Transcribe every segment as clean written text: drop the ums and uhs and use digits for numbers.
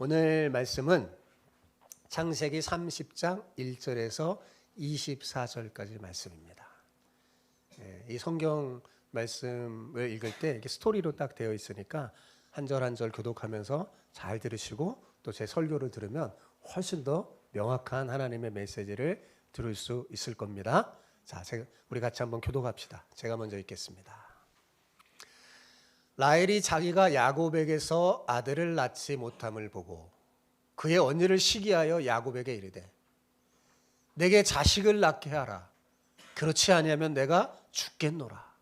오늘 말씀은 창세기 30장 1절에서 24절까지 말씀입니다. 이 성경 말씀을 읽을 때 이렇게 스토리로 딱 되어 있으니까 한 절 한 절 교독하면서 잘 들으시고 또 제 설교를 들으면 훨씬 더 명확한 하나님의 메시지를 들을 수 있을 겁니다. 자, 우리 같이 한번 교독합시다. 제가 먼저 읽겠습니다. 라헬이 자기가 야곱에게서 아들을 낳지 못함을 보고 그의 언니를 시기하여 야곱에게 이르되 내게 자식을 낳게 하라. 그렇지 아니하면 내가 죽겠노라.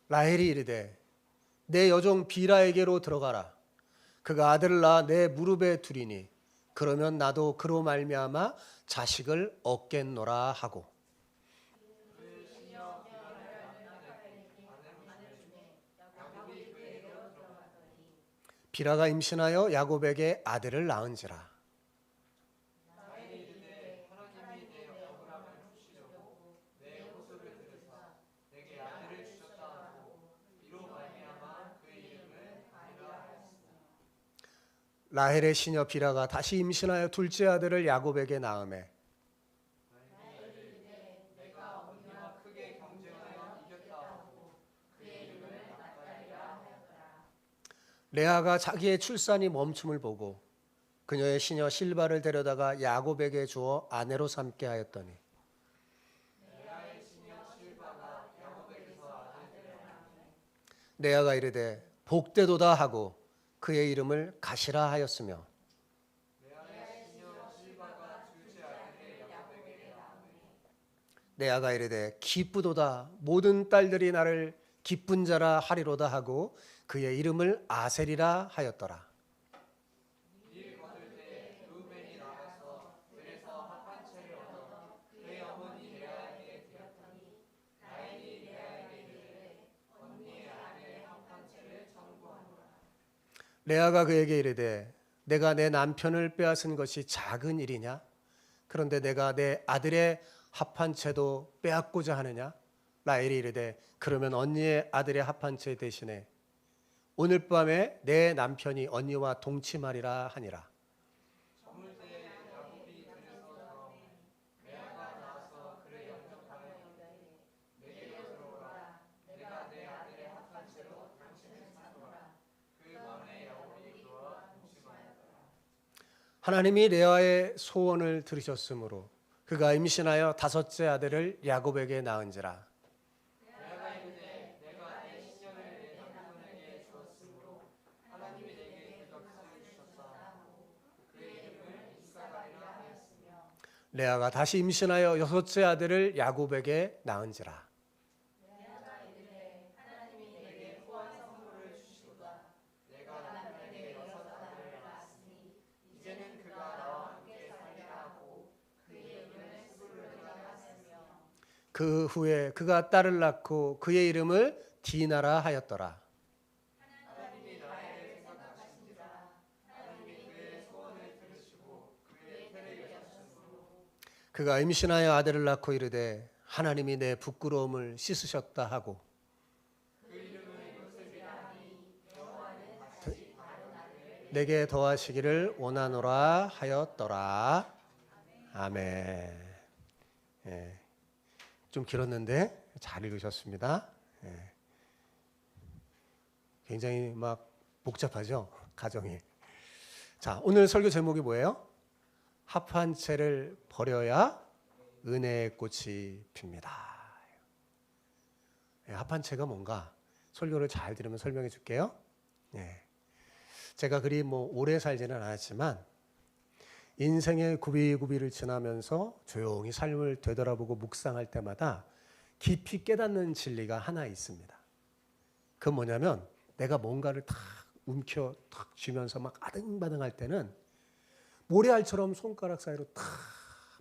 라헬이 이르되 내 여종 비라에게로 들어가라. 그가 아들을 낳아 내 무릎에 두리니 그러면 나도 그로 말미암아 자식을 얻겠노라 하고 비라가 임신하여 야곱에게 아들을 낳은지라. 라헬의 시녀 비라가 다시 임신하여 둘째 아들을 야곱에게 낳으매 레아가 자기의 출산이 멈춤을 보고 그녀의 시녀 실바를 데려다가 야곱에게 주어 아내로 삼게 하였더니 레아가 이르되 복되도다 하고 그의 이름을 가시라 하였으며 레아가 이르되 기쁘도다 모든 딸들이 나를 기쁜 자라 하리로다 하고 그의 이름을 아셀이라 하였더라. 레아가 그에게 이르되 내가 내 남편을 빼앗은 것이 작은 일이냐? 그런데 내가 내 아들의 합한 채도 빼앗고자 하느냐? 라헬이 이르되 그러면 언니의 아들의 합한 채 대신에 오늘 밤에 내 남편이 언니와 동침하리라 하니라. 하나님이 레아의 소원을 들으셨으므로 그가 임신하여 다섯째 아들을 야곱에게 낳은지라. 레아가 다시 임신하여 여섯째 아들을 야곱에게 낳은지라. 그 후에 그가 딸을 낳고 그의 이름을 디나라 하였더라. 그가 임신하여 아들을 낳고 이르되 하나님이 내 부끄러움을 씻으셨다 하고 내게 더하시기를 원하노라 하였더라. 아멘. 예. 좀 길었는데 잘 읽으셨습니다. 예. 굉장히 막 복잡하죠, 가정이. 자, 오늘 설교 제목이 뭐예요? 합한 채를 버려야 은혜의 꽃이 핍니다. 예, 합한 채가 뭔가 설교를 잘 들으면 설명해 줄게요. 예. 제가 그리 오래 살지는 않았지만 인생의 구비구비를 지나면서 조용히 삶을 되돌아보고 묵상할 때마다 깊이 깨닫는 진리가 하나 있습니다. 그건 뭐냐면 내가 뭔가를 탁 움켜 탁 쥐면서 막 아등바등할 때는 모래알처럼 손가락 사이로 탁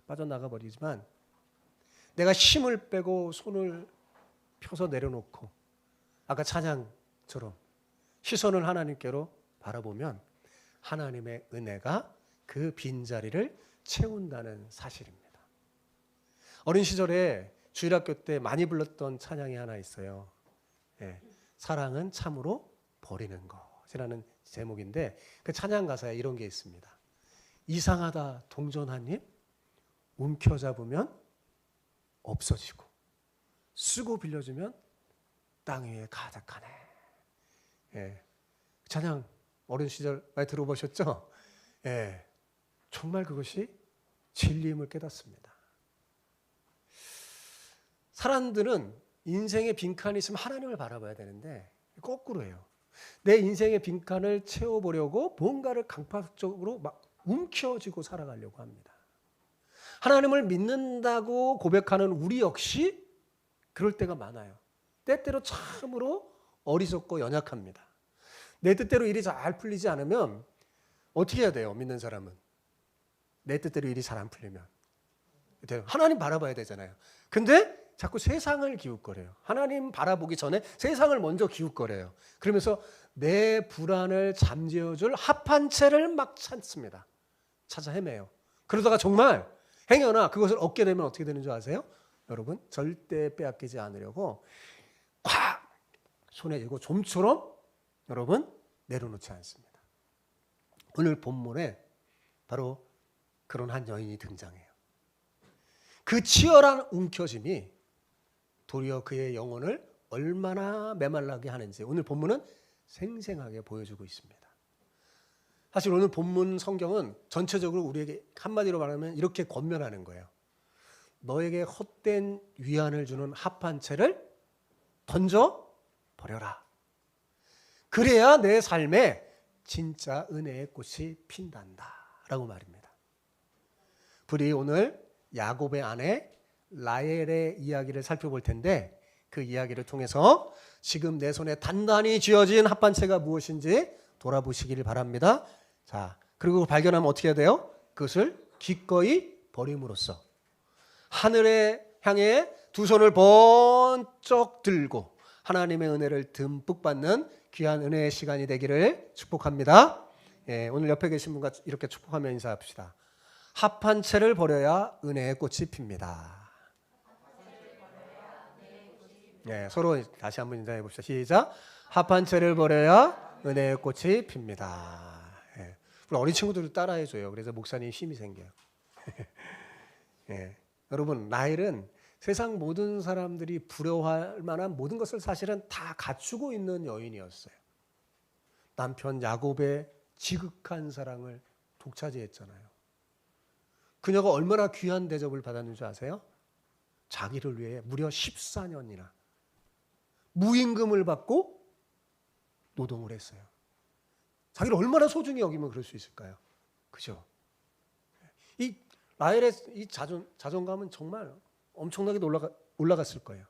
빠져나가 버리지만 내가 힘을 빼고 손을 펴서 내려놓고 아까 찬양처럼 시선을 하나님께로 바라보면 하나님의 은혜가 그 빈자리를 채운다는 사실입니다. 어린 시절에 주일학교 때 많이 불렀던 찬양이 하나 있어요. 예, 사랑은 참으로 버리는 것이라는 제목인데 그 찬양 가사에 이런 게 있습니다. 이상하다 동전한입 움켜잡으면 없어지고 쓰고 빌려주면 땅 위에 가득하네. 예, 찬양 어린 시절 많이 들어보셨죠? 예, 정말 그것이 진리임을 깨닫습니다. 사람들은 인생의 빈칸이 있으면 하나님을 바라봐야 되는데 거꾸로예요. 내 인생의 빈칸을 채워보려고 뭔가를 강팍적으로 막 움켜쥐고 살아가려고 합니다. 하나님을 믿는다고 고백하는 우리 역시 그럴 때가 많아요. 때때로 참으로 어리석고 연약합니다. 내 뜻대로 일이 잘 풀리지 않으면 어떻게 해야 돼요? 믿는 사람은. 내 뜻대로 일이 잘 안 풀리면. 하나님 바라봐야 되잖아요. 근데 자꾸 세상을 기웃거려요. 하나님 바라보기 전에 세상을 먼저 기웃거려요. 그러면서 내 불안을 잠재워줄 합한 채를 막 찾습니다. 찾아 헤매요. 그러다가 정말 행여나 그것을 얻게 되면 어떻게 되는 줄 아세요? 여러분 절대 빼앗기지 않으려고 콱 손에 쥐고 좀처럼 여러분 내려놓지 않습니다. 오늘 본문에 바로 그런 한 여인이 등장해요. 그 치열한 움켜짐이 도리어 그의 영혼을 얼마나 메말라게 하는지 오늘 본문은 생생하게 보여주고 있습니다. 사실 오늘 본문 성경은 전체적으로 우리에게 한마디로 말하면 이렇게 권면하는 거예요. 너에게 헛된 위안을 주는 합한 채를 던져 버려라. 그래야 내 삶에 진짜 은혜의 꽃이 핀단다 라고 말입니다. 우리 오늘 야곱의 아내 라헬의 이야기를 살펴볼 텐데 그 이야기를 통해서 지금 내 손에 단단히 쥐어진 합한 채가 무엇인지 돌아보시기를 바랍니다. 자, 그리고 발견하면 어떻게 해야 돼요? 그것을 기꺼이 버림으로써 하늘에 향해 두 손을 번쩍 들고 하나님의 은혜를 듬뿍 받는 귀한 은혜의 시간이 되기를 축복합니다. 예, 오늘 옆에 계신 분과 이렇게 축복하며 인사합시다. 합한 채를 버려야 은혜의 꽃이 핍니다. 예, 서로 다시 한번 인사해 봅시다. 시작. 합한 채를 버려야 은혜의 꽃이 핍니다. 예, 우리 어린 친구들도 따라해 줘요. 그래서 목사님 힘이 생겨요. 예, 여러분 라헬은 세상 모든 사람들이 부러워할 만한 모든 것을 사실은 다 갖추고 있는 여인이었어요. 남편 야곱의 지극한 사랑을 독차지했잖아요. 그녀가 얼마나 귀한 대접을 받았는 줄 아세요? 자기를 위해 무려 14년이나 무임금을 받고 노동을 했어요. 자기를 얼마나 소중히 여기면 그럴 수 있을까요? 그죠? 이 라헬의 이 자존감은 정말 엄청나게 올라갔을 거예요.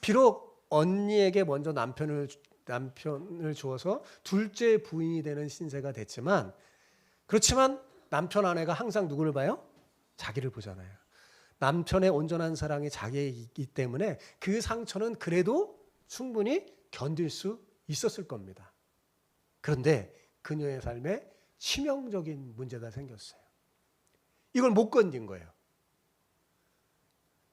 비록 언니에게 먼저 남편을 주어서 둘째 부인이 되는 신세가 됐지만 그렇지만 남편 아내가 항상 누구를 봐요? 자기를 보잖아요. 남편의 온전한 사랑이 자기이기 때문에 그 상처는 그래도 충분히 견딜 수 있었을 겁니다. 그런데 그녀의 삶에 치명적인 문제가 생겼어요. 이걸 못 견딘 거예요.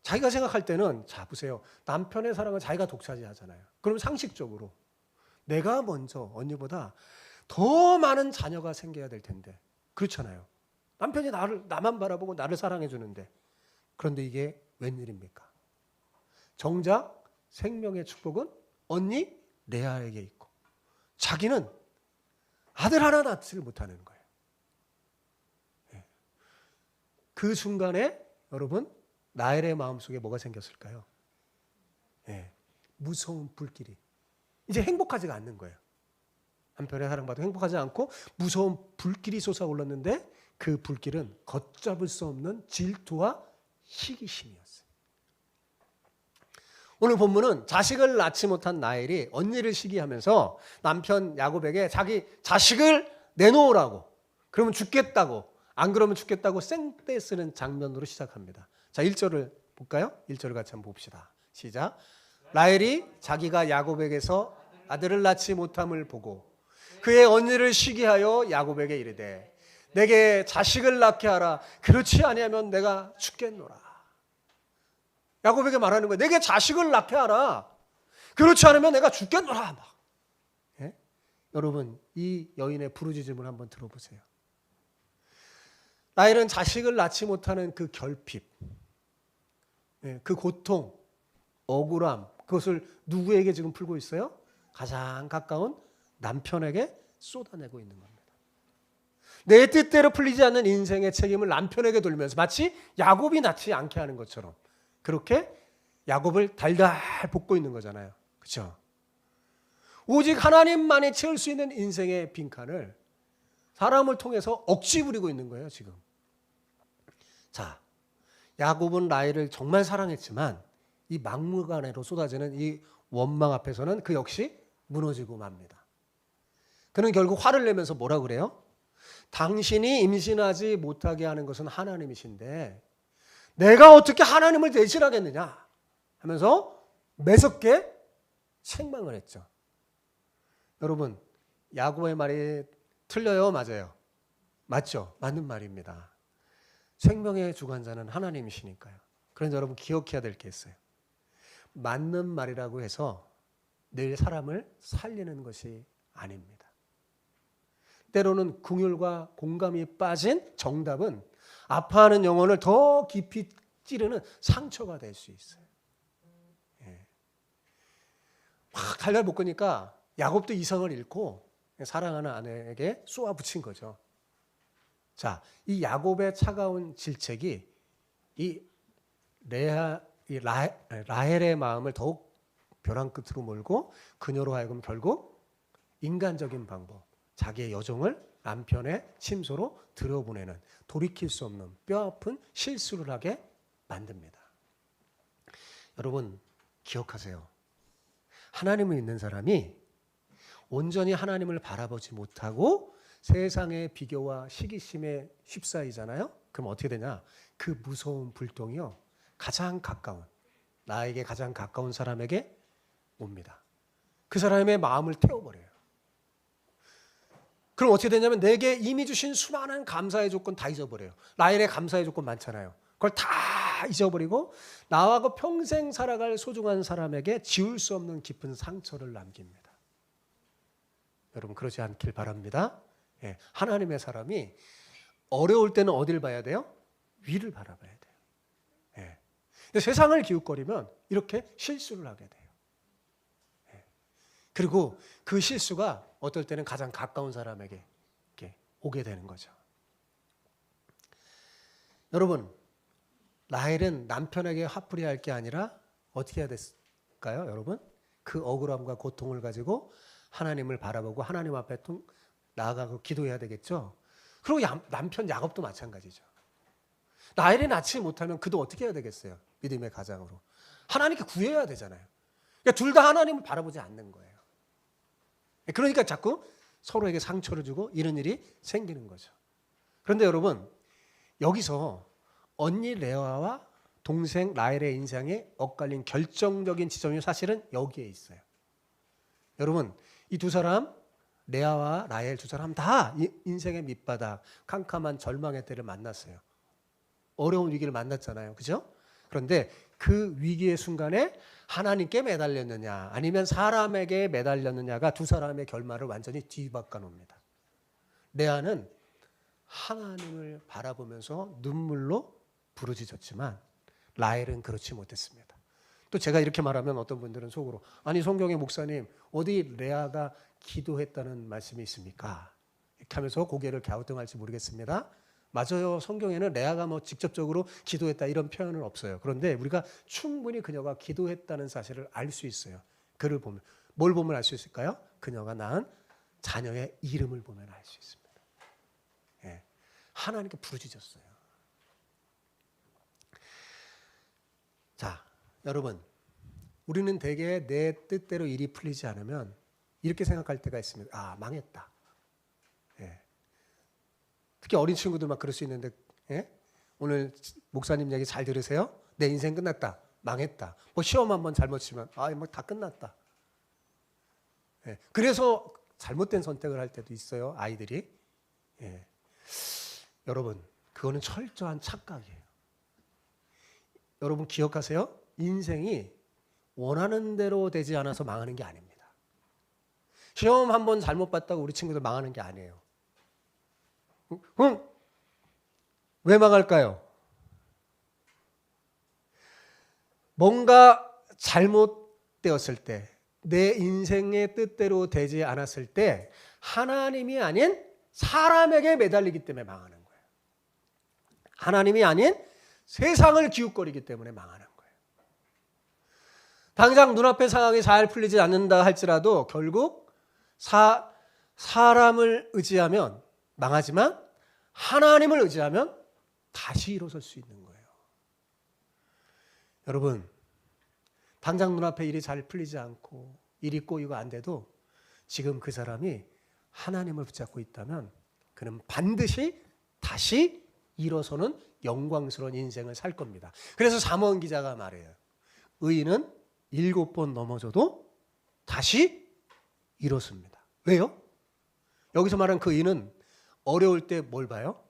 자기가 생각할 때는 자 보세요. 남편의 사랑을 자기가 독차지하잖아요. 그럼 상식적으로 내가 먼저 언니보다 더 많은 자녀가 생겨야 될 텐데 그렇잖아요. 남편이 나만 바라보고 나를 사랑해 주는데 그런데 이게 웬일입니까? 정작 생명의 축복은 언니 레아에게 있고 자기는 아들 하나 낳지를 못하는 거예요. 그 순간에 여러분 라헬의 마음속에 뭐가 생겼을까요? 무서운 불길이 이제 행복하지가 않는 거예요. 한편의 사랑받아 행복하지 않고 무서운 불길이 솟아올랐는데 그 불길은 걷잡을 수 없는 질투와 시기심이었어요. 오늘 본문은 자식을 낳지 못한 라헬이 언니를 시기하면서 남편 야곱에게 자기 자식을 내놓으라고 그러면 죽겠다고 안 그러면 죽겠다고 생떼 쓰는 장면으로 시작합니다. 자 1절을 볼까요? 1절을 같이 한번 봅시다. 시작. 라헬이 자기가 야곱에게서 아들을 낳지 못함을 보고 그의 언니를 시기하여 야곱에게 이르되 내게 자식을 낳게 하라. 그렇지 아니하면 내가 죽겠노라. 야곱에게 말하는 거예요. 내게 자식을 낳게 하라. 그렇지 않으면 내가 죽겠노라. 막. 예? 여러분, 이 여인의 부르짖음을 한번 들어보세요. 라헬은 자식을 낳지 못하는 그 결핍, 그 고통, 억울함, 그것을 누구에게 지금 풀고 있어요? 가장 가까운 남편에게 쏟아내고 있는 겁니다. 내 뜻대로 풀리지 않는 인생의 책임을 남편에게 돌면서 마치 야곱이 낳지 않게 하는 것처럼 그렇게 야곱을 달달 볶고 있는 거잖아요. 그렇죠? 오직 하나님만이 채울 수 있는 인생의 빈칸을 사람을 통해서 억지 부리고 있는 거예요, 지금. 자, 야곱은 라헬을 정말 사랑했지만 이 막무가내로 쏟아지는 이 원망 앞에서는 그 역시 무너지고 맙니다. 그는 결국 화를 내면서 뭐라 그래요? 당신이 임신하지 못하게 하는 것은 하나님이신데 내가 어떻게 하나님을 대신하겠느냐 하면서 매섭게 책망을 했죠. 여러분, 야곱의 말이 틀려요? 맞아요? 맞죠? 맞는 말입니다. 생명의 주관자는 하나님이시니까요. 그런데 여러분 기억해야 될 게 있어요. 맞는 말이라고 해서 늘 사람을 살리는 것이 아닙니다. 때로는 긍휼과 공감이 빠진 정답은 아파하는 영혼을 더 깊이 찌르는 상처가 될 수 있어요. 예. 막 달달 볶으니까 야곱도 이성을 잃고 사랑하는 아내에게 쏘아붙인 거죠. 자, 이 야곱의 차가운 질책이 이 라헬의 마음을 더욱 벼랑 끝으로 몰고 그녀로 하여금 결국 인간적인 방법, 자기의 여종을 남편의 침소로 들여보내는 돌이킬 수 없는 뼈아픈 실수를 하게 만듭니다. 여러분 기억하세요. 하나님을 믿는 사람이 온전히 하나님을 바라보지 못하고 세상의 비교와 시기심에 휩싸이잖아요. 그럼 어떻게 되냐? 그 무서운 불똥이요. 가장 가까운, 나에게 가장 가까운 사람에게 옵니다. 그 사람의 마음을 태워버려요. 그럼 어떻게 되냐면 내게 이미 주신 수많은 감사의 조건 다 잊어버려요. 라헬의 감사의 조건 많잖아요. 그걸 다 잊어버리고 나하고 평생 살아갈 소중한 사람에게 지울 수 없는 깊은 상처를 남깁니다. 여러분 그러지 않길 바랍니다. 예, 하나님의 사람이 어려울 때는 어딜 봐야 돼요? 위를 바라봐야 돼요. 예. 근데 세상을 기웃거리면 이렇게 실수를 하게 돼요. 예. 그리고 그 실수가 어떨 때는 가장 가까운 사람에게 이렇게 오게 되는 거죠. 여러분, 라헬은 남편에게 화풀이할 게 아니라 어떻게 해야 됐을까요? 여러분, 그 억울함과 고통을 가지고 하나님을 바라보고 하나님 앞에 나아가고 기도해야 되겠죠. 그리고 남편 야곱도 마찬가지죠. 라헬이 낳지 못하면 그도 어떻게 해야 되겠어요? 믿음의 가장으로 하나님께 구해야 되잖아요. 그러니까 둘 다 하나님을 바라보지 않는 거예요. 그러니까 자꾸 서로에게 상처를 주고 이런 일이 생기는 거죠. 그런데 여러분 여기서 언니 레아와 동생 라헬의 인생에 엇갈린 결정적인 지점이 사실은 여기에 있어요. 여러분 이 두 사람 레아와 라헬 두 사람 다 인생의 밑바닥 캄캄한 절망의 때를 만났어요. 어려운 위기를 만났잖아요. 그죠? 그런데 그 위기의 순간에 하나님께 매달렸느냐 아니면 사람에게 매달렸느냐가 두 사람의 결말을 완전히 뒤바꿔 놓습니다. 레아는 하나님을 바라보면서 눈물로 부르짖었지만 라헬은 그렇지 못했습니다. 또 제가 이렇게 말하면 어떤 분들은 속으로 아니 성경의 목사님 어디 레아가 기도했다는 말씀이 있습니까? 이렇게 하면서 고개를 갸우뚱할지 모르겠습니다. 맞아요. 성경에는 레아가 뭐 직접적으로 기도했다 이런 표현은 없어요. 그런데 우리가 충분히 그녀가 기도했다는 사실을 알 수 있어요. 그를 보면 뭘 보면 알 수 있을까요? 그녀가 낳은 자녀의 이름을 보면 알 수 있습니다. 예. 하나님께 부르짖었어요. 자, 여러분 우리는 대개 내 뜻대로 일이 풀리지 않으면 이렇게 생각할 때가 있습니다. 아, 망했다. 예. 특히 어린 친구들 막 그럴 수 있는데 예? 오늘 목사님 얘기 잘 들으세요? 내 인생 끝났다. 망했다. 뭐 시험 한번 잘못 치면 아, 뭐 다 끝났다. 예. 그래서 잘못된 선택을 할 때도 있어요. 아이들이. 예. 여러분 그거는 철저한 착각이에요. 여러분 기억하세요? 인생이 원하는 대로 되지 않아서 망하는 게 아닙니다. 시험 한 번 잘못 봤다고 우리 친구들 망하는 게 아니에요. 그럼 왜 망할까요? 뭔가 잘못되었을 때, 내 인생의 뜻대로 되지 않았을 때 하나님이 아닌 사람에게 매달리기 때문에 망하는 거예요. 하나님이 아닌 세상을 기웃거리기 때문에 망하는 거예요. 당장 눈앞의 상황이 잘 풀리지 않는다 할지라도 결국 사람을 의지하면 망하지만 하나님을 의지하면 다시 일어설 수 있는 거예요. 여러분, 당장 눈앞에 일이 잘 풀리지 않고 일이 꼬이고 안 돼도 지금 그 사람이 하나님을 붙잡고 있다면 그는 반드시 다시 일어서는 영광스러운 인생을 살 겁니다. 그래서 잠언 기자가 말해요. 의인은 7번 넘어져도 다시 일어섭니다. 왜요? 여기서 말하는 그 의인은 어려울 때 뭘 봐요?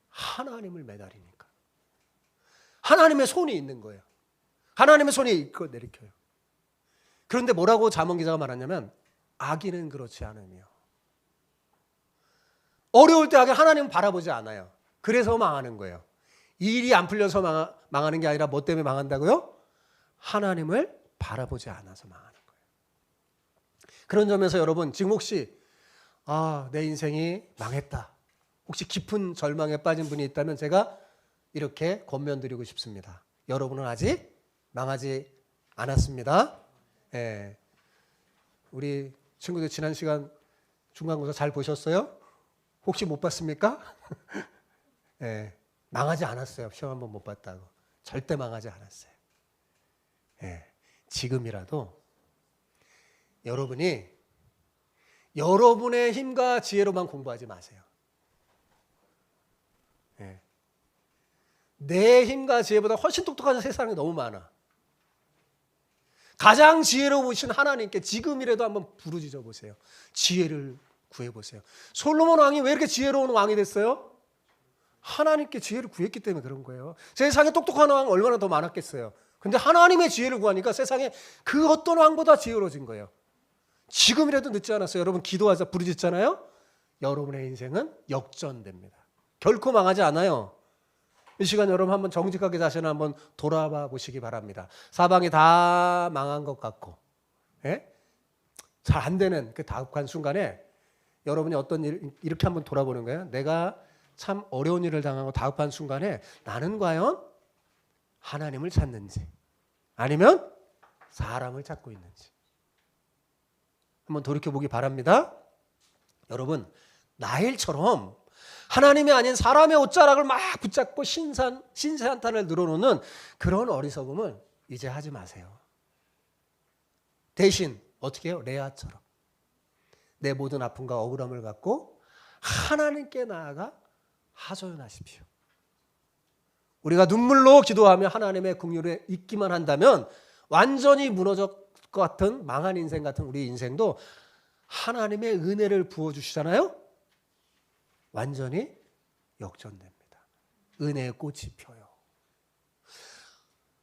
하나님을 매달리니까. 하나님의 손이 있는 거예요. 하나님의 손이 이끌어 내리켜요. 그런데 뭐라고 잠언 기자가 말하냐면 악인은 그렇지 않으며, 어려울 때 악인 하나님은 바라보지 않아요. 그래서 망하는 거예요. 일이 안 풀려서 망하는 게 아니라 뭐 때문에 망한다고요? 하나님을 바라보지 않아서 망하는 거예요. 그런 점에서 여러분, 지금 혹시 내 인생이 망했다, 혹시 깊은 절망에 빠진 분이 있다면 제가 이렇게 권면드리고 싶습니다. 여러분은 아직 망하지 않았습니다. 예. 우리 친구들 지난 시간 중간고사 잘 보셨어요? 혹시 못 봤습니까? 예. 망하지 않았어요. 시험 한번 못 봤다고. 절대 망하지 않았어요. 예. 지금이라도 여러분이 여러분의 힘과 지혜로만 공부하지 마세요. 예. 내 힘과 지혜보다 훨씬 똑똑한 세상이 너무 많아. 가장 지혜로우신 하나님께 지금이라도 한번 부르짖어 보세요. 지혜를 구해보세요. 솔로몬 왕이 왜 이렇게 지혜로운 왕이 됐어요? 하나님께 지혜를 구했기 때문에 그런 거예요. 세상에 똑똑한 왕 얼마나 더 많았겠어요. 근데 하나님의 지혜를 구하니까 세상에 그 어떤 왕보다 지혜로워진 거예요. 지금이라도 늦지 않았어요. 여러분 기도하자 부르짖잖아요. 여러분의 인생은 역전됩니다. 결코 망하지 않아요. 이 시간 여러분 한번 정직하게 자신을 한번 돌아봐 보시기 바랍니다. 사방이 다 망한 것 같고, 예? 잘 안 되는 그 다급한 순간에 여러분이 어떤 일, 이렇게 한번 돌아보는 거예요. 내가 참 어려운 일을 당하고 다급한 순간에 나는 과연 하나님을 찾는지 아니면 사람을 찾고 있는지 한번 돌이켜보기 바랍니다. 여러분, 나일처럼 하나님이 아닌 사람의 옷자락을 막 붙잡고 신세한탄을 늘어놓는 그런 어리석음을 이제 하지 마세요. 대신 어떻게 해요? 레아처럼 내 모든 아픔과 억울함을 갖고 하나님께 나아가 하소연하십시오. 우리가 눈물로 기도하며 하나님의 긍휼에 있기만 한다면 완전히 무너질 것 같은 망한 인생 같은 우리 인생도 하나님의 은혜를 부어주시잖아요. 완전히 역전됩니다. 은혜의 꽃이 펴요.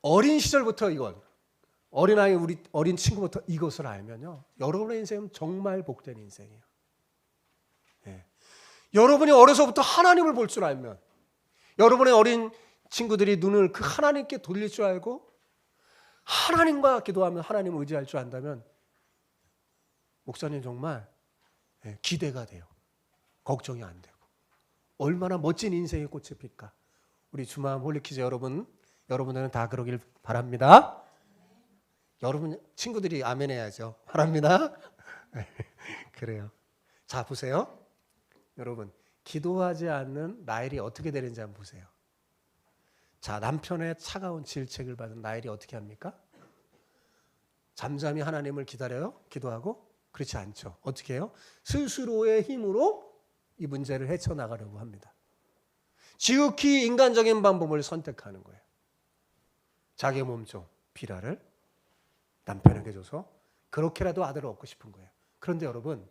어린 시절부터 이건, 어린아이 우리 어린 친구부터 이것을 알면요, 여러분의 인생은 정말 복된 인생이에요. 예. 여러분이 어려서부터 하나님을 볼 줄 알면, 여러분의 어린 친구들이 눈을 그 하나님께 돌릴 줄 알고 하나님과 기도하면 하나님을 의지할 줄 안다면 목사님 정말 기대가 돼요. 걱정이 안 되고. 얼마나 멋진 인생의 꽃이 필까. 우리 주마음 홀리키즈 여러분들은 다 그러길 바랍니다. 여러분 친구들이 아멘 해야죠. 바랍니다. 그래요. 자, 보세요. 여러분, 기도하지 않는 나일이 어떻게 되는지 한번 보세요. 자, 남편의 차가운 질책을 받은 나일이 어떻게 합니까? 잠잠히 하나님을 기다려요? 기도하고? 그렇지 않죠. 어떻게 해요? 스스로의 힘으로 이 문제를 헤쳐나가려고 합니다. 지극히 인간적인 방법을 선택하는 거예요. 자기 몸종 비라를 남편에게 줘서 그렇게라도 아들을 얻고 싶은 거예요. 그런데 여러분,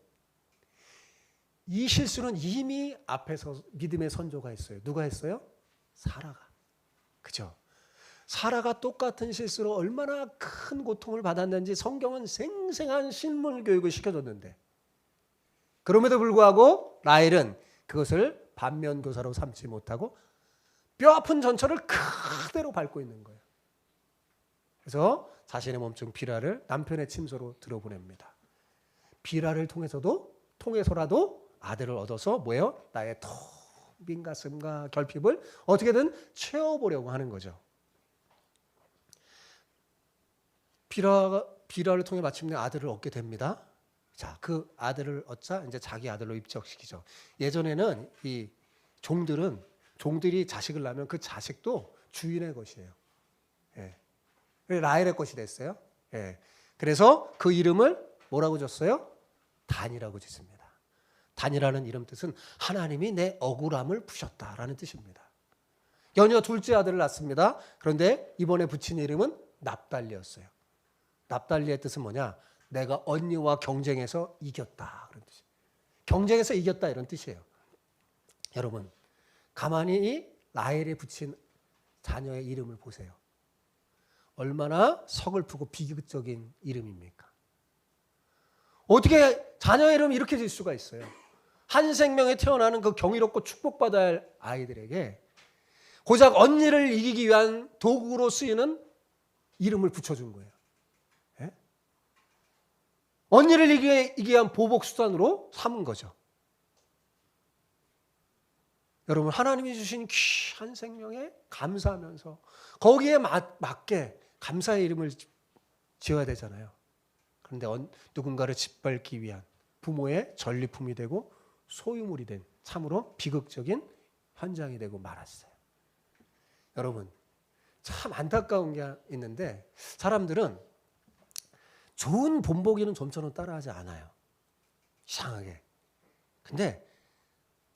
이 실수는 이미 앞에서 믿음의 선조가 했어요. 누가 했어요? 사라가. 그죠? 사라가 똑같은 실수로 얼마나 큰 고통을 받았는지 성경은 생생한 신문 교육을 시켜줬는데, 그럼에도 불구하고 라헬은 그것을 반면교사로 삼지 못하고 뼈아픈 전철을 그대로 밟고 있는 거예요. 그래서 자신의 몸중 비라를 남편의 침소로 들어보냅니다. 비라를 통해서라도 아들을 얻어서 뭐예요? 나의 빈 가슴과 결핍을 어떻게든 채워보려고 하는 거죠. 비라를 통해 마침내 아들을 얻게 됩니다. 자, 그 아들을 얻자 이제 자기 아들로 입적시키죠. 예전에는 이 종들이 자식을 낳으면 그 자식도 주인의 것이에요. 예. 라헬의 것이 됐어요. 예. 그래서 그 이름을 뭐라고 줬어요? 단이라고 짓습니다. 단이라는 이름 뜻은 하나님이 내 억울함을 푸셨다라는 뜻입니다. 연이어 둘째 아들을 낳습니다. 그런데 이번에 붙인 이름은 납달리였어요. 납달리의 뜻은 뭐냐? 내가 언니와 경쟁해서 이겼다, 그런 뜻이에요. 경쟁해서 이겼다 이런 뜻이에요. 여러분, 가만히 이 라헬에 붙인 자녀의 이름을 보세요. 얼마나 서글프고 비극적인 이름입니까? 어떻게 자녀의 이름이 이렇게 질 수가 있어요? 한 생명에 태어나는 그 경이롭고 축복받아야 할 아이들에게 고작 언니를 이기기 위한 도구로 쓰이는 이름을 붙여준 거예요. 예? 언니를 이기기 위한 보복 수단으로 삼은 거죠. 여러분, 하나님이 주신 귀한 생명에 감사하면서 거기에 맞게 감사의 이름을 지어야 되잖아요. 그런데 누군가를 짓밟기 위한 부모의 전리품이 되고 소유물이 된 참으로 비극적인 현장이 되고 말았어요. 여러분, 참 안타까운 게 있는데 사람들은 좋은 본보기는 좀처럼 따라하지 않아요. 이상하게. 근데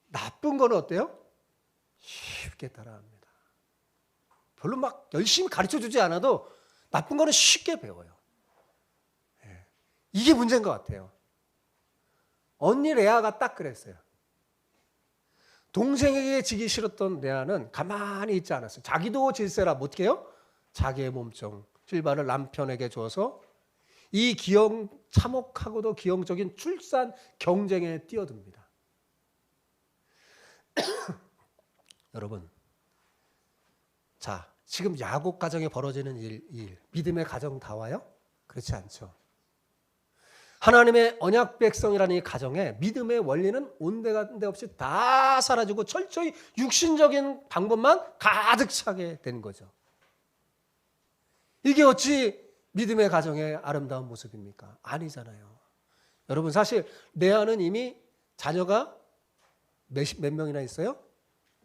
나쁜 거는 어때요? 쉽게 따라합니다. 별로 막 열심히 가르쳐주지 않아도 나쁜 거는 쉽게 배워요. 이게 문제인 것 같아요. 언니 레아가 딱 그랬어요. 동생에게 지기 싫었던 레아는 가만히 있지 않았어요. 자기도 질세라 어떻게 해요? 자기의 몸종 실바를 남편에게 줘서 이 참혹하고도 기형적인 출산 경쟁에 뛰어듭니다. 여러분, 자, 지금 야곱 가정에 벌어지는 일, 믿음의 가정 다 와요? 그렇지 않죠. 하나님의 언약 백성이라는 이 가정에 믿음의 원리는 온데간데 없이 다 사라지고 철저히 육신적인 방법만 가득 차게 되는 거죠. 이게 어찌 믿음의 가정의 아름다운 모습입니까? 아니잖아요. 여러분, 사실 레아는 이미 자녀가 몇 명이나 있어요?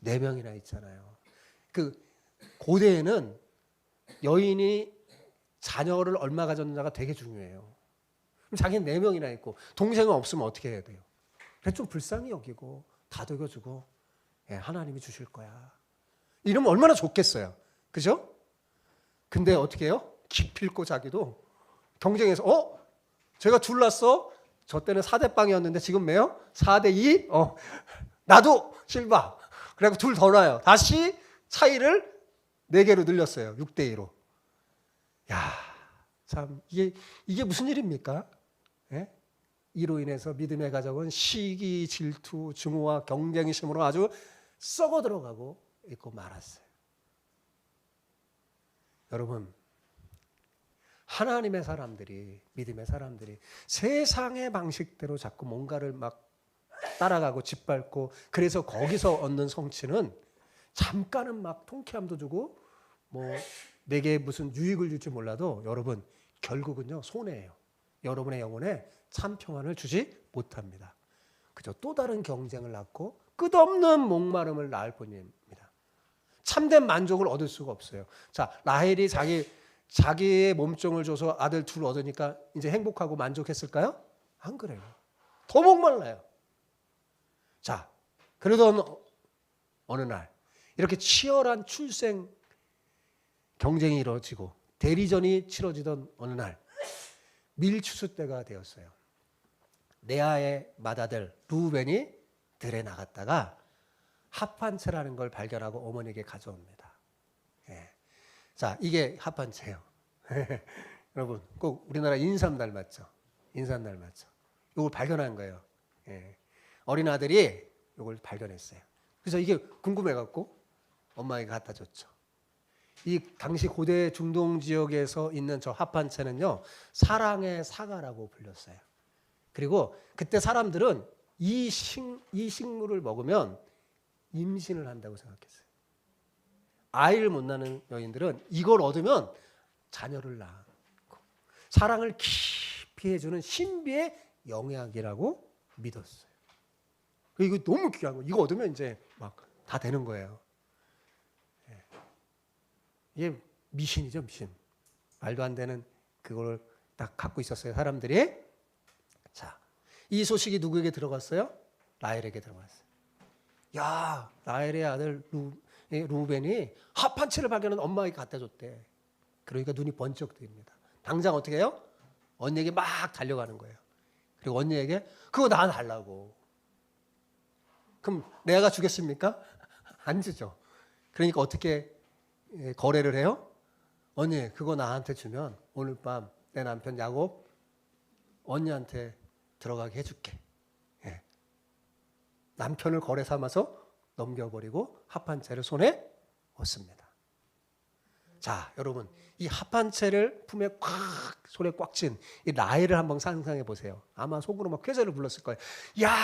4명이나 있잖아요. 그 고대에는 여인이 자녀를 얼마 가졌느냐가 되게 중요해요. 그럼 자기는 4명이나 있고 동생은 없으면 어떻게 해야 돼요? 그래 좀 불쌍히 여기고 다독여주고 하나님이 주실 거야. 이러면 얼마나 좋겠어요. 그죠? 근데 어떻게 해요? 기필코 자기도 경쟁해서 제가 둘 낳았어. 저 때는 4대 빵이었는데 지금 매요? 4대 2? 나도 실바. 그래갖고 둘 더 낳아요. 다시 차이를 4개로 늘렸어요. 6대 2로. 야, 참 이게 무슨 일입니까? 예? 이로 인해서 믿음의 가정은 시기, 질투, 증오와 경쟁의 심으로 아주 썩어 들어가고 있고 말았어요. 여러분, 하나님의 사람들이, 믿음의 사람들이 세상의 방식대로 자꾸 뭔가를 막 따라가고 짓밟고 그래서 거기서 얻는 성취는 잠깐은 막 통쾌함도 주고 내게 무슨 유익을 줄지 몰라도 여러분 결국은요 손해예요. 여러분의 영혼에 참 평안을 주지 못합니다. 그저 또 다른 경쟁을 낳고 끝없는 목마름을 낳을 뿐입니다. 참된 만족을 얻을 수가 없어요. 자, 라헬이 자기의 몸종을 줘서 아들 둘 얻으니까 이제 행복하고 만족했을까요? 안 그래요. 더 목말라요. 자, 그러던 어느 날 이렇게 치열한 출생 경쟁이 이루어지고 대리전이 치러지던 어느 날 밀추수 때가 되었어요. 레아의 맏아들 루벤이 들에 나갔다가 합한 채라는 걸 발견하고 어머니에게 가져옵니다. 자, 이게 합한체예요. 여러분, 꼭 우리나라 인삼 닮았죠? 인삼 닮았죠? 이걸 발견한 거예요. 예. 어린 아들이 이걸 발견했어요. 그래서 이게 궁금해갖고 엄마에게 갖다 줬죠. 이 당시 고대 중동 지역에서 있는 저 합한체는요, 사랑의 사과라고 불렸어요. 그리고 그때 사람들은 이 식물을 먹으면 임신을 한다고 생각했어요. 아이를 못 낳는 여인들은 이걸 얻으면 자녀를 낳고 사랑을 깊이 해주는 신비의 영약이라고 믿었어요. 이거 너무 귀한 거. 이거 얻으면 이제 막 다 되는 거예요. 이게 미신이죠, 미신. 말도 안 되는 그걸 딱 갖고 있었어요, 사람들이. 자, 이 소식이 누구에게 들어갔어요? 라헬에게 들어갔어요. 야, 라헬의 아들 루벤이 합한체를 발견한 엄마에게 갖다 줬대. 그러니까 눈이 번쩍 뜨입니다. 당장 어떻게 해요? 언니에게 막 달려가는 거예요. 그리고 언니에게 그거 나 달라고. 그럼 내가 주겠습니까? 안 주죠. 그러니까 어떻게 거래를 해요? 언니, 그거 나한테 주면 오늘 밤 내 남편 야곱 언니한테 들어가게 해줄게. 예. 남편을 거래 삼아서 넘겨버리고 합한체를 손에 얻습니다. 자, 여러분, 이 합한체를 품에 손에 꽉 쥔 이 라헬을 한번 상상해 보세요. 아마 속으로 막 쾌재를 불렀을 거예요. 야,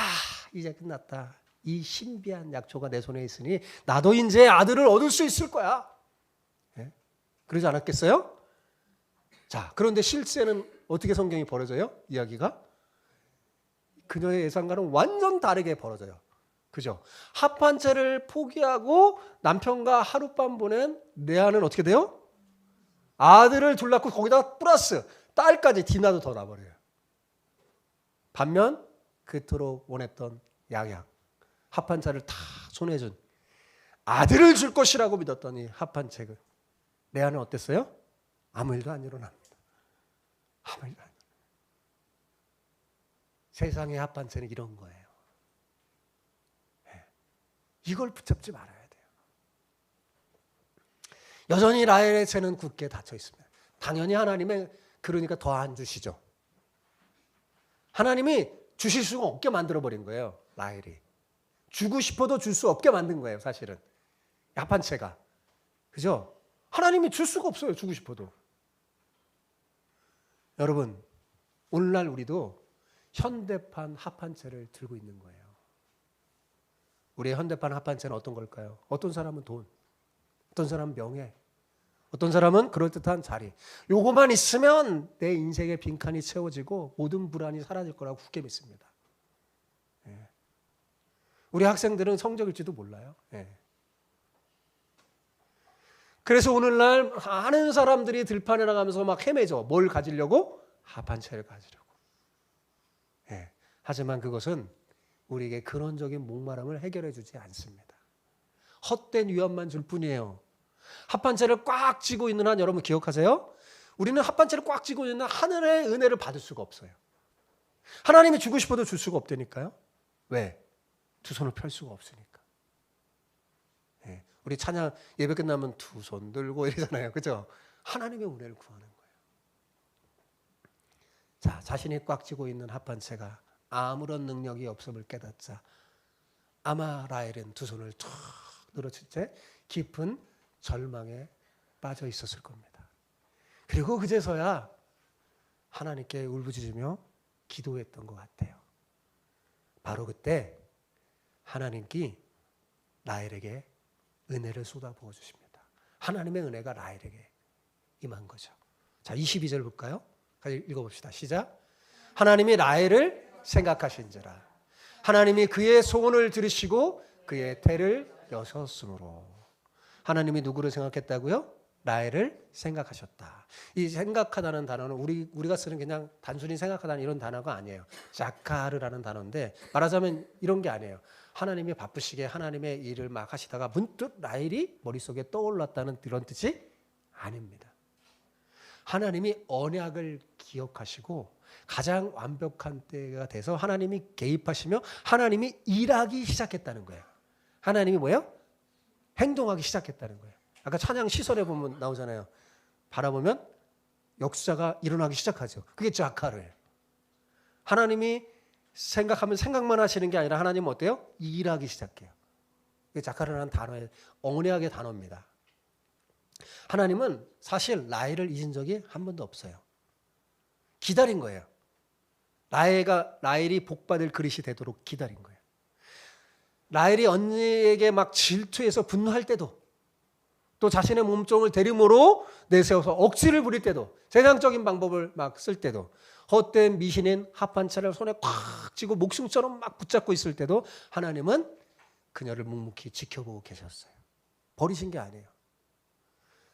이제 끝났다. 이 신비한 약초가 내 손에 있으니 나도 이제 아들을 얻을 수 있을 거야. 예? 그러지 않았겠어요? 자, 그런데 실제는 어떻게 성경이 벌어져요? 이야기가? 그녀의 예상과는 완전 다르게 벌어져요. 그죠? 합한체를 포기하고 남편과 하룻밤 보낸 레아는 어떻게 돼요? 아들을 둘 낳고 거기다가 플러스 딸까지 디나도 더 낳아버려요. 반면 그토록 원했던 약약 합한체를 다 손에 준 아들을 줄 것이라고 믿었던 이 합한체가 레아는 어땠어요? 아무 일도 안 일어납니다. 아무 일도 안 일어납니다. 세상의 합한체는 이런 거예요. 이걸 붙잡지 말아야 돼요. 여전히 라헬의 채는 굳게 닫혀 있습니다. 당연히 하나님의 그러니까 더 안 주시죠. 하나님이 주실 수가 없게 만들어버린 거예요. 라헬이. 주고 싶어도 줄 수 없게 만든 거예요. 사실은. 합한체가. 그죠? 하나님이 줄 수가 없어요. 주고 싶어도. 여러분, 오늘날 우리도 현대판 합한체를 들고 있는 거예요. 우리의 현대판 합한체는 어떤 걸까요? 어떤 사람은 돈, 어떤 사람은 명예, 어떤 사람은 그럴듯한 자리. 요거만 있으면 내 인생의 빈칸이 채워지고 모든 불안이 사라질 거라고 굳게 믿습니다. 예. 우리 학생들은 성적일지도 몰라요. 예. 그래서 오늘날 많은 사람들이 들판에 나가면서 막 헤매죠. 뭘 가지려고? 합한체를 가지려고. 예. 하지만 그것은 우리에게 근원적인 목마름을 해결해 주지 않습니다. 헛된 위안만 줄 뿐이에요. 합한체를 꽉 쥐고 있는 한 여러분 기억하세요? 우리는 합한체를 꽉 쥐고 있는 한 하늘의 은혜를 받을 수가 없어요. 하나님이 주고 싶어도 줄 수가 없다니까요. 왜? 두 손을 펼 수가 없으니까. 예. 우리 찬양 예배 끝나면 두 손 들고 이러잖아요. 그죠? 하나님의 은혜를 구하는 거예요. 자, 자신이 꽉 쥐고 있는 합한체가 아무런 능력이 없음을 깨닫자 아마 라헬은 두 손을 툭 늘어칠 때 깊은 절망에 빠져 있었을 겁니다. 그리고 그제서야 하나님께 울부짖으며 기도했던 것 같아요. 바로 그때 하나님께 라헬에게 은혜를 쏟아부어 주십니다. 하나님의 은혜가 라헬에게 임한 거죠. 자, 22절 볼까요? 같이 읽어봅시다. 시작. 하나님이 라헬을 생각하신지라 하나님이 그의 소원을 들으시고 그의 태를 여셨으므로. 하나님이 누구를 생각했다고요? 라헬을 생각하셨다. 이 생각하다는 단어는 우리가 쓰는 그냥 단순히 생각하다는 이런 단어가 아니에요. 자카르라는 단어인데 말하자면 이런 게 아니에요. 하나님이 바쁘시게 하나님의 일을 막 하시다가 문득 라헬이 머릿속에 떠올랐다는 이런 뜻이 아닙니다. 하나님이 언약을 기억하시고 가장 완벽한 때가 돼서 하나님이 개입하시며 하나님이 일하기 시작했다는 거예요. 하나님이 뭐예요? 행동하기 시작했다는 거예요. 아까 찬양 시설에 보면 나오잖아요. 바라보면 역사가 일어나기 시작하죠. 그게 자카르예요. 하나님이 생각하면 생각만 하시는 게 아니라 하나님은 어때요? 일하기 시작해요. 이게 자카르라는 단어의 언약의 단어입니다. 하나님은 사실 라헬을 잊은 적이 한 번도 없어요. 기다린 거예요. 라헬이 복받을 그릇이 되도록 기다린 거예요. 라헬이 언니에게 막 질투해서 분노할 때도, 또 자신의 몸종을 대림으로 내세워서 억지를 부릴 때도, 세상적인 방법을 막 쓸 때도, 헛된 미신인 합한채를 손에 꽉 쥐고 목숨처럼 막 붙잡고 있을 때도 하나님은 그녀를 묵묵히 지켜보고 계셨어요. 버리신 게 아니에요.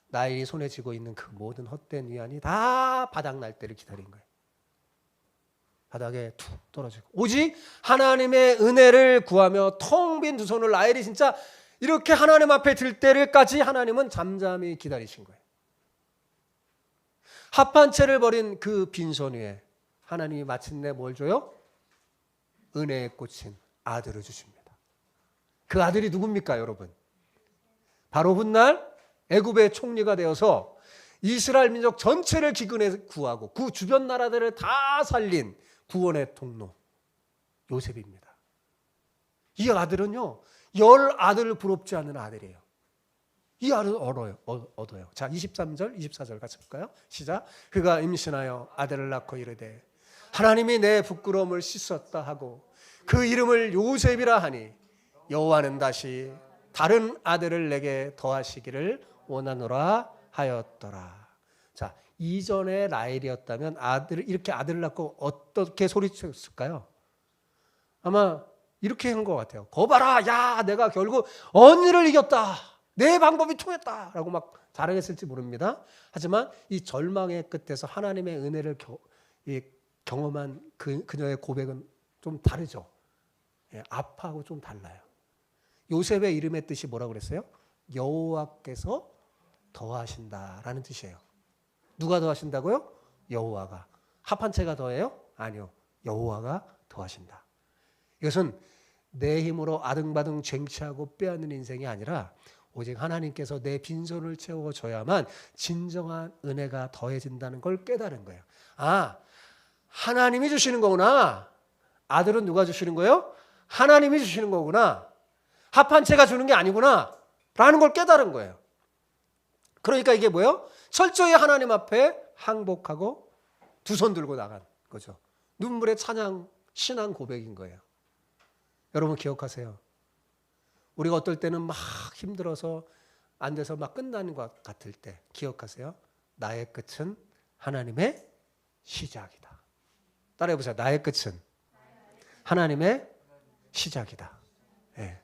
라헬이 손에 쥐고 있는 그 모든 헛된 위안이 다 바닥 날 때를 기다린 거예요. 바닥에 툭 떨어지고, 오직 하나님의 은혜를 구하며 텅 빈 두 손을 라헬이 진짜 이렇게 하나님 앞에 들 때를까지 하나님은 잠잠히 기다리신 거예요. 합한 채를 버린 그 빈손 위에 하나님이 마침내 뭘 줘요? 은혜에 꽂힌 아들을 주십니다. 그 아들이 누굽니까, 여러분? 바로 훗날 애굽의 총리가 되어서 이스라엘 민족 전체를 기근에 구하고 그 주변 나라들을 다 살린 구원의 통로 요셉입니다. 이 아들은요, 10아들을 부럽지 않는 아들이에요. 이 아들을 얻어요. 자, 23절, 24절 같이 볼까요? 시작. 그가 임신하여 아들을 낳고 이르되 하나님이 내 부끄러움을 씻었다 하고 그 이름을 요셉이라 하니 여호와는 다시 다른 아들을 내게 더하시기를 원하노라 하였더라. 자, 이전에 라헬이었다면 이렇게 아들을 낳고 어떻게 소리쳤을까요? 아마 이렇게 한 것 같아요. 거봐라, 야, 내가 결국 언니를 이겼다. 내 방법이 통했다. 라고 막 자랑했을지 모릅니다. 하지만 이 절망의 끝에서 하나님의 은혜를 경험한 그녀의 고백은 좀 다르죠. 예, 아파하고 좀 달라요. 요셉의 이름의 뜻이 뭐라고 그랬어요? 여호와께서 더하신다라는 뜻이에요. 누가 더하신다고요? 여호와가. 합한채가 더해요? 아니요. 여호와가 더하신다. 이것은 내 힘으로 아등바등 쟁취하고 빼앗는 인생이 아니라 오직 하나님께서 내 빈손을 채워줘야만 진정한 은혜가 더해진다는 걸 깨달은 거예요. 아, 하나님이 주시는 거구나. 아들은 누가 주시는 거예요? 하나님이 주시는 거구나. 합한채가 주는 게 아니구나 라는 걸 깨달은 거예요. 그러니까 이게 뭐예요? 철저히 하나님 앞에 항복하고 두 손 들고 나간 거죠. 눈물의 찬양, 신앙 고백인 거예요. 여러분 기억하세요. 우리가 어떨 때는 막 힘들어서 안 돼서 막 끝나는 것 같을 때 기억하세요. 나의 끝은 하나님의 시작이다. 따라해보세요. 나의 끝은 하나님의 시작이다. 네.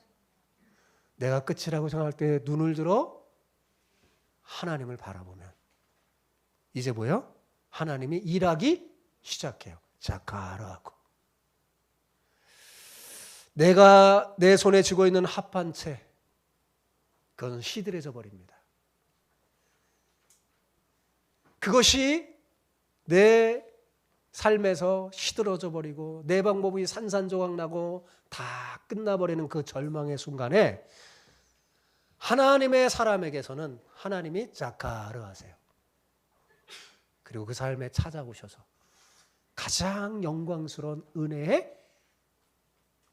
내가 끝이라고 생각할 때 눈을 들어 하나님을 바라보면 이제 뭐예요? 하나님이 일하기 시작해요. 자카르하고. 내가 내 손에 쥐고 있는 합한 채, 그건 시들해져 버립니다. 그것이 내 삶에서 시들어져 버리고 내 방법이 산산조각 나고 다 끝나버리는 그 절망의 순간에 하나님의 사람에게서는 하나님이 자카르 하세요. 그리고 그 삶에 찾아오셔서 가장 영광스러운 은혜의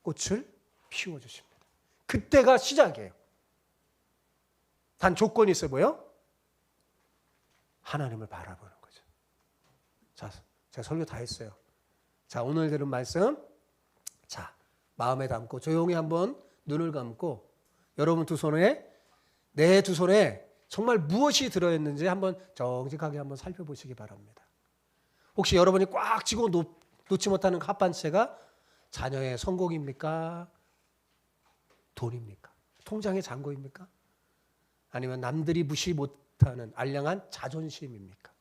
꽃을 피워주십니다. 그때가 시작이에요. 단 조건이 있어 보여? 하나님을 바라보는 거죠. 자, 제가 설교 다 했어요. 자, 오늘 들은 말씀, 자, 마음에 담고 조용히 한번 눈을 감고 여러분 두 손에, 내 두 손에 정말 무엇이 들어있는지 한번 정직하게 한번 살펴보시기 바랍니다. 혹시 여러분이 꽉 쥐고 놓지 못하는 합한채가 자녀의 성공입니까? 돈입니까? 통장의 잔고입니까? 아니면 남들이 무시 못하는 알량한 자존심입니까?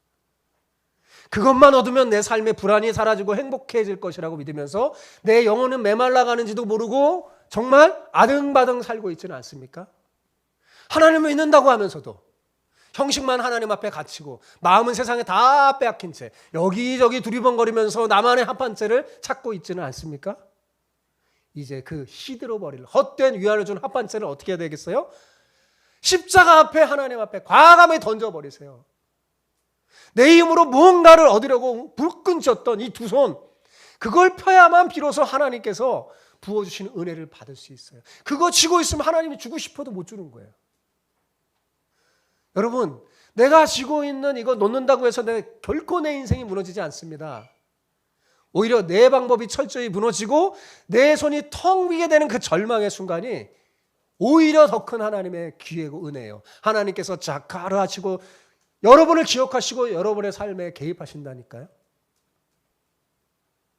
그것만 얻으면 내 삶의 불안이 사라지고 행복해질 것이라고 믿으면서 내 영혼은 메말라가는지도 모르고 정말 아등바등 살고 있지는 않습니까? 하나님을 믿는다고 하면서도 형식만 하나님 앞에 갇히고 마음은 세상에 다 빼앗긴 채 여기저기 두리번거리면서 나만의 합한 채를 찾고 있지는 않습니까? 이제 그 시들어버릴 헛된 위안을 준 합한 채를 어떻게 해야 되겠어요? 십자가 앞에 하나님 앞에 과감히 던져버리세요. 내 힘으로 무언가를 얻으려고 불끈 쥐었던 이 두 손, 그걸 펴야만 비로소 하나님께서 부어주시는 은혜를 받을 수 있어요. 그거 쥐고 있으면 하나님이 주고 싶어도 못 주는 거예요. 여러분, 내가 쥐고 있는 이거 놓는다고 해서 결코 내 인생이 무너지지 않습니다. 오히려 내 방법이 철저히 무너지고 내 손이 텅 비게 되는 그 절망의 순간이 오히려 더 큰 하나님의 기회고 은혜예요. 하나님께서 자카르하시고 여러분을 기억하시고 여러분의 삶에 개입하신다니까요.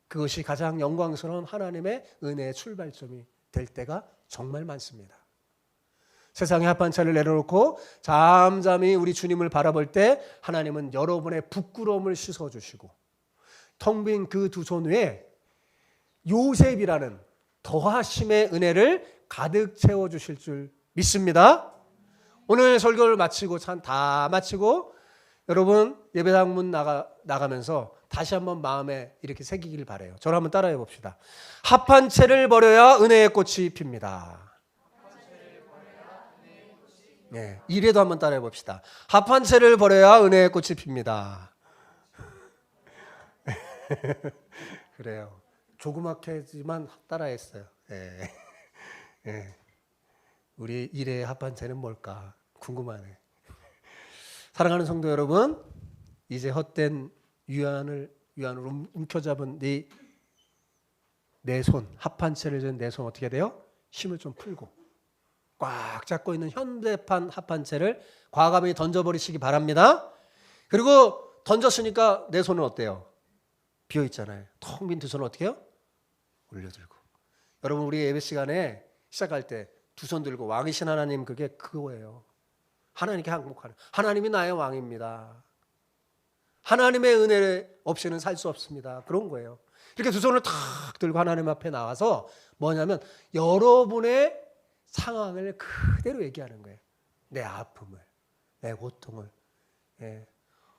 그것이 가장 영광스러운 하나님의 은혜의 출발점이 될 때가 정말 많습니다. 세상의 합판차를 내려놓고 잠잠히 우리 주님을 바라볼 때 하나님은 여러분의 부끄러움을 씻어주시고 텅 빈 그 두 손 위에 요셉이라는 더하심의 은혜를 가득 채워주실 줄 믿습니다. 오늘 설교를 마치고 다 마치고 여러분 예배당 문 나가면서 다시 한번 마음에 이렇게 새기길 바라요. 저를 한번 따라해 봅시다. 합한 채를 버려야 은혜의 꽃이 핍니다. 네, 이래도 한번 따라해 봅시다. 합한 채를 버려야 은혜의 꽃이 핍니다. 그래요. 조그맣게지만 따라했어요. 네. 네. 우리 일의 합한 채는 뭘까 궁금하네. 사랑하는 성도 여러분, 이제 헛된 유안으로 움켜잡은 내 손, 합한 채를 든 내 손 어떻게 돼요? 힘을 좀 풀고 꽉 잡고 있는 현대판 합한 채를 과감히 던져버리시기 바랍니다. 그리고 던졌으니까 내 손은 어때요? 비어 있잖아요. 텅 빈 두 손을 어떻게 해요? 올려들고. 여러분 우리 예배 시간에 시작할 때 두 손 들고 왕이신 하나님 그게 그거예요. 하나님께 항복하는. 하나님이 나의 왕입니다. 하나님의 은혜 없이는 살 수 없습니다. 그런 거예요. 이렇게 두 손을 탁 들고 하나님 앞에 나와서 뭐냐면 여러분의 상황을 그대로 얘기하는 거예요. 내 아픔을, 내 고통을. 예.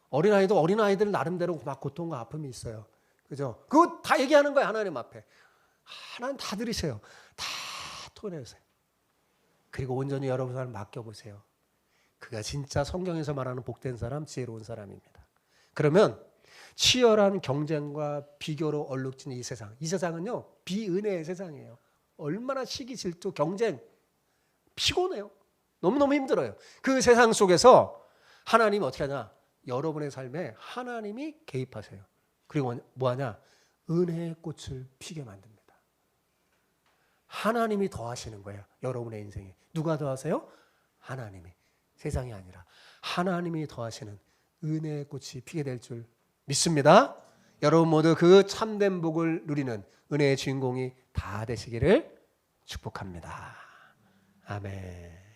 어린아이도 어린아이들 나름대로 막 고통과 아픔이 있어요. 그죠? 그거 다 얘기하는 거예요. 하나님 앞에. 하나님 다 들으세요. 다 토해내세요. 그리고 온전히 여러분을 맡겨보세요. 그가 진짜 성경에서 말하는 복된 사람, 지혜로운 사람입니다. 그러면 치열한 경쟁과 비교로 얼룩진 이 세상은요 비은혜의 세상이에요. 얼마나 시기, 질투, 경쟁, 피곤해요. 너무너무 힘들어요. 그 세상 속에서 하나님이 어떻게 하냐? 여러분의 삶에 하나님이 개입하세요. 그리고 뭐하냐? 은혜의 꽃을 피게 만듭니다. 하나님이 더하시는 거예요. 여러분의 인생에. 누가 더하세요? 하나님이. 세상이 아니라 하나님이 더하시는 은혜의 꽃이 피게 될 줄 믿습니다. 여러분 모두 그 참된 복을 누리는 은혜의 주인공이 다 되시기를 축복합니다. 아멘.